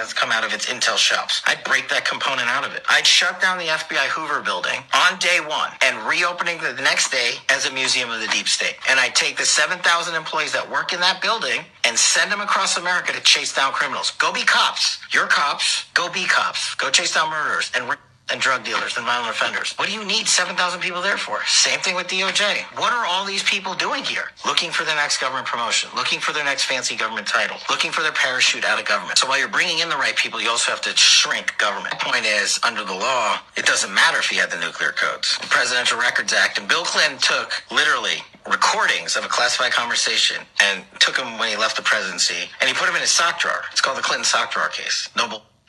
has come out of its intel shops. I'd break that component out of it. I'd shut down the FBI Hoover building on day one and reopening the next day as a museum of the deep state. And I'd take the 7,000 employees that work in that building and send them across America to chase down criminals. Go be cops. You're cops. Go be cops. Go chase down murderers and drug dealers and violent offenders. What do you need 7,000 people there for? Same thing with DOJ. What are all these people doing here? Looking for their next government promotion, looking for their next fancy government title, looking for their parachute out of government. So while you're bringing in the right people, you also have to shrink government. The point is, under the law, it doesn't matter if you had the nuclear codes. The Presidential Records Act, and Bill Clinton took literally recordings of a classified conversation and took them when he left the presidency, and he put them in his sock drawer. It's called the Clinton sock drawer case.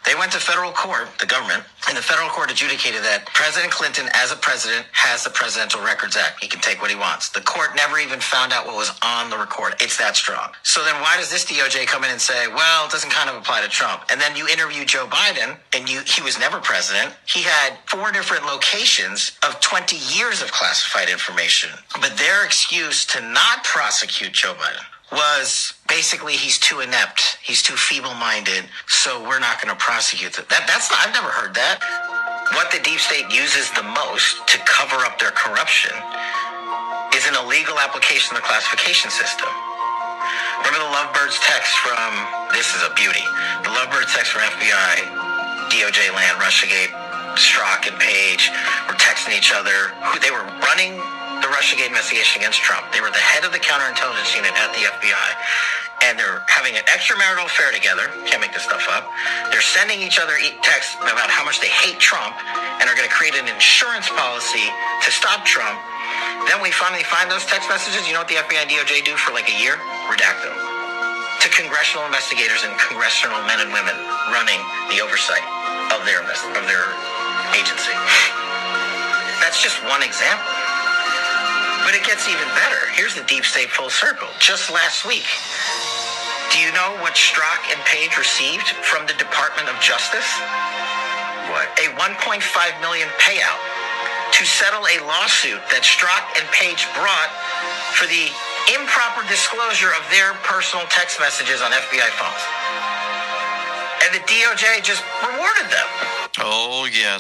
They went to federal court, the government, and the federal court adjudicated that President Clinton, as a president, has the Presidential Records Act. He can take what he wants. The court never even found out what was on the record. It's that strong. So then why does this DOJ come in and say, well, it doesn't kind of apply to Trump? And then you interview Joe Biden, and he was never president. He had 4 different locations of 20 years of classified information. But their excuse to not prosecute Joe Biden was basically he's too inept, he's too feeble-minded, so we're not going to prosecute it. I've never heard that. What the deep state uses the most to cover up their corruption is an illegal application of the classification system. Remember the lovebirds text from, this is a beauty, the lovebirds text from FBI, DOJ land, Russiagate, Strzok and Page were texting each other. They were running the Russiagate investigation against Trump. They were the head of the counterintelligence unit at the FBI. And they're having an extramarital affair together. Can't make this stuff up. They're sending each other texts about how much they hate Trump and are going to create an insurance policy to stop Trump. Then we finally find those text messages. You know what the FBI and DOJ do for like a year? Redact them. To congressional investigators and congressional men and women running the oversight of their agency. That's just one example. But it gets even better. Here's the deep state full circle. Just last week, do you know what Strzok and Page received from the Department of Justice? What? A $1.5 million payout to settle a lawsuit that Strzok and Page brought for the improper disclosure of their personal text messages on FBI phones. And the DOJ just rewarded them. Oh, yeah.